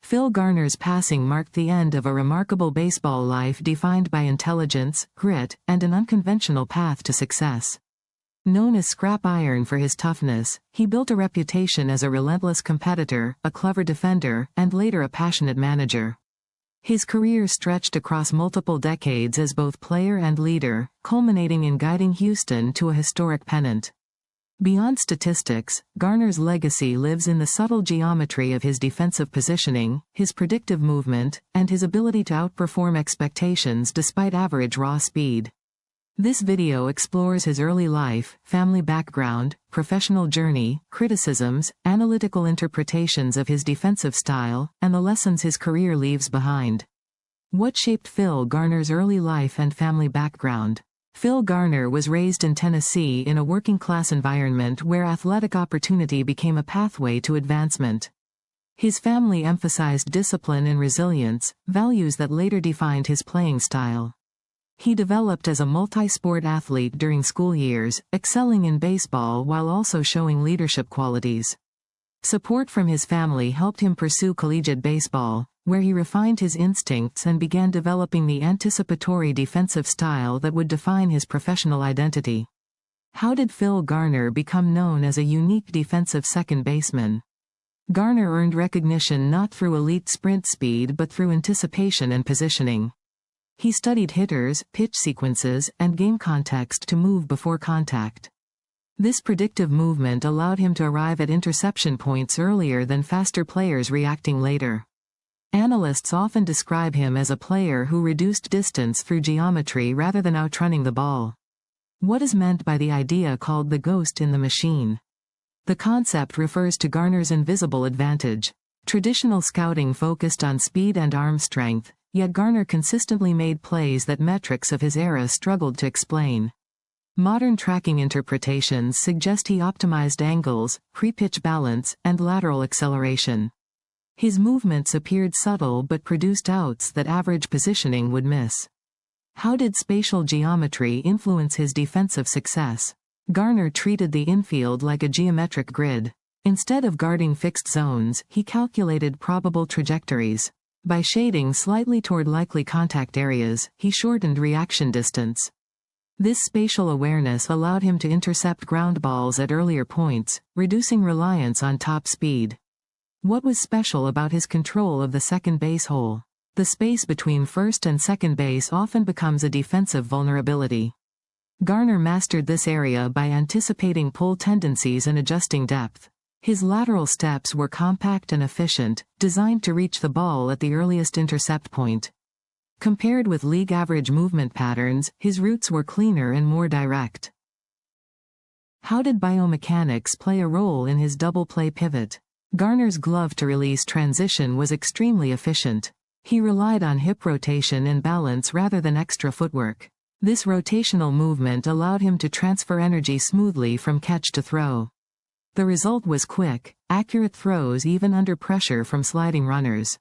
Phil Garner's passing marked the end of a remarkable baseball life defined by intelligence, grit, and an unconventional path to success. Known as scrap iron for his toughness, he built a reputation as a relentless competitor, a clever defender, and later a passionate manager. His career stretched across multiple decades as both player and leader, culminating in guiding Houston to a historic pennant. Beyond statistics, Garner's legacy lives in the subtle geometry of his defensive positioning, his predictive movement, and his ability to outperform expectations despite average raw speed. This video explores his early life, family background, professional journey, criticisms, analytical interpretations of his defensive style, and the lessons his career leaves behind. What shaped Phil Garner's early life and family background? Phil Garner was raised in Tennessee in a working-class environment where athletic opportunity became a pathway to advancement. His family emphasized discipline and resilience, values that later defined his playing style. He developed as a multi-sport athlete during school years, excelling in baseball while also showing leadership qualities. Support from his family helped him pursue collegiate baseball, where he refined his instincts and began developing the anticipatory defensive style that would define his professional identity. How did Phil Garner become known as a unique defensive second baseman? Garner earned recognition not through elite sprint speed but through anticipation and positioning. He studied hitters, pitch sequences, and game context to move before contact. This predictive movement allowed him to arrive at interception points earlier than faster players reacting later. Analysts often describe him as a player who reduced distance through geometry rather than outrunning the ball. What is meant by the idea called the ghost in the machine? The concept refers to Garner's invisible advantage. Traditional scouting focused on speed and arm strength, yet Garner consistently made plays that metrics of his era struggled to explain. Modern tracking interpretations suggest he optimized angles, pre-pitch balance, and lateral acceleration. His movements appeared subtle but produced outs that average positioning would miss. How did spatial geometry influence his defensive success? Garner treated the infield like a geometric grid. Instead of guarding fixed zones, he calculated probable trajectories. By shading slightly toward likely contact areas, he shortened reaction distance. This spatial awareness allowed him to intercept ground balls at earlier points, reducing reliance on top speed. What was special about his control of the second base hole? The space between first and second base often becomes a defensive vulnerability. Garner mastered this area by anticipating pull tendencies and adjusting depth. His lateral steps were compact and efficient, designed to reach the ball at the earliest intercept point. Compared with league average movement patterns, his routes were cleaner and more direct. How did biomechanics play a role in his double play pivot? Garner's glove-to-release transition was extremely efficient. He relied on hip rotation and balance rather than extra footwork. This rotational movement allowed him to transfer energy smoothly from catch to throw. The result was quick, accurate throws even under pressure from sliding runners.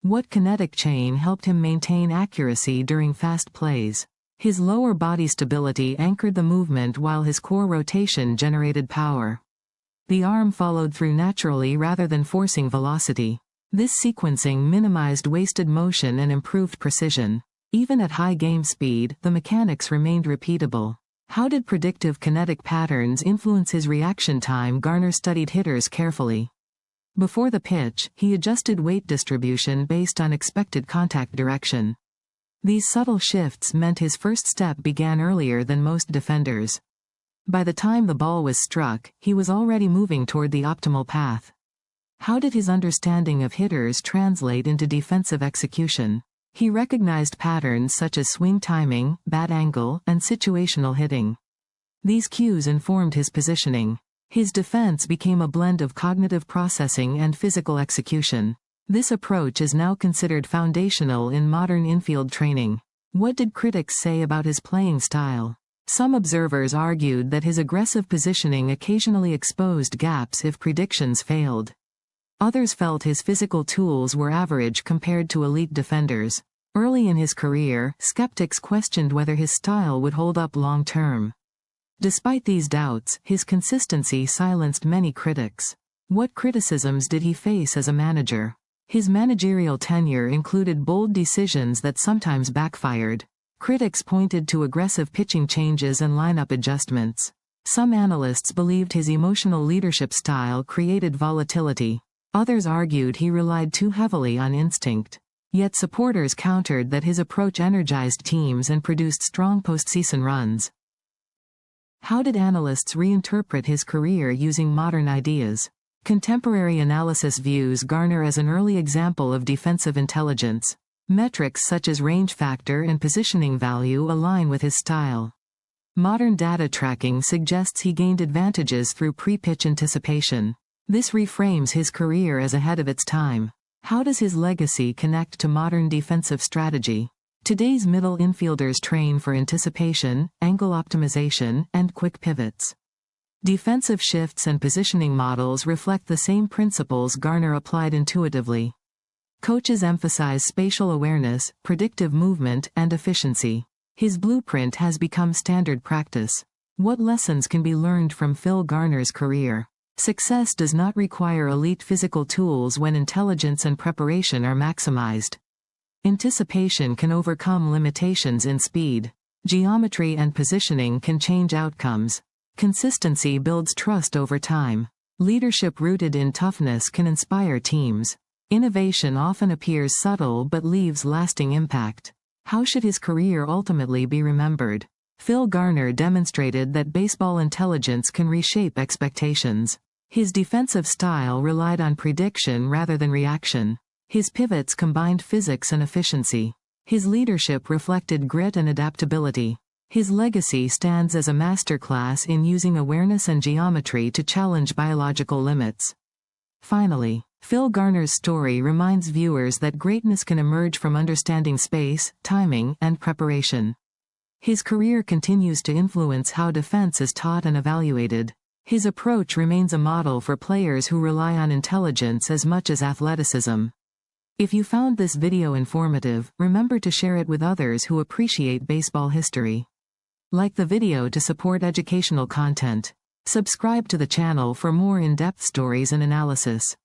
What kinetic chain helped him maintain accuracy during fast plays? His lower body stability anchored the movement while his core rotation generated power. The arm followed through naturally rather than forcing velocity. This sequencing minimized wasted motion and improved precision. Even at high game speed, the mechanics remained repeatable. How did predictive kinetic patterns influence his reaction time? Garner studied hitters carefully. Before the pitch, he adjusted weight distribution based on expected contact direction. These subtle shifts meant his first step began earlier than most defenders. By the time the ball was struck, he was already moving toward the optimal path. How did his understanding of hitters translate into defensive execution? He recognized patterns such as swing timing, bat angle, and situational hitting. These cues informed his positioning. His defense became a blend of cognitive processing and physical execution. This approach is now considered foundational in modern infield training. What did critics say about his playing style? Some observers argued that his aggressive positioning occasionally exposed gaps if predictions failed. Others felt his physical tools were average compared to elite defenders. Early in his career, skeptics questioned whether his style would hold up long-term. Despite these doubts, his consistency silenced many critics. What criticisms did he face as a manager? His managerial tenure included bold decisions that sometimes backfired. Critics pointed to aggressive pitching changes and lineup adjustments. Some analysts believed his emotional leadership style created volatility. Others argued he relied too heavily on instinct. Yet supporters countered that his approach energized teams and produced strong postseason runs. How did analysts reinterpret his career using modern ideas? Contemporary analysis views Garner as an early example of defensive intelligence. Metrics such as range factor and positioning value align with his style. Modern data tracking suggests he gained advantages through pre-pitch anticipation. This reframes his career as ahead of its time. How does his legacy connect to modern defensive strategy? Today's middle infielders train for anticipation, angle optimization, and quick pivots. Defensive shifts and positioning models reflect the same principles Garner applied intuitively. Coaches emphasize spatial awareness, predictive movement, and efficiency. His blueprint has become standard practice. What lessons can be learned from Phil Garner's career? Success does not require elite physical tools when intelligence and preparation are maximized. Anticipation can overcome limitations in speed. Geometry and positioning can change outcomes. Consistency builds trust over time. Leadership rooted in toughness can inspire teams. Innovation often appears subtle but leaves lasting impact. How should his career ultimately be remembered? Phil Garner demonstrated that baseball intelligence can reshape expectations. His defensive style relied on prediction rather than reaction. His pivots combined physics and efficiency. His leadership reflected grit and adaptability. His legacy stands as a masterclass in using awareness and geometry to challenge biological limits. Finally, Phil Garner's story reminds viewers that greatness can emerge from understanding space, timing, and preparation. His career continues to influence how defense is taught and evaluated. His approach remains a model for players who rely on intelligence as much as athleticism. If you found this video informative, remember to share it with others who appreciate baseball history. Like the video to support educational content. Subscribe to the channel for more in-depth stories and analysis.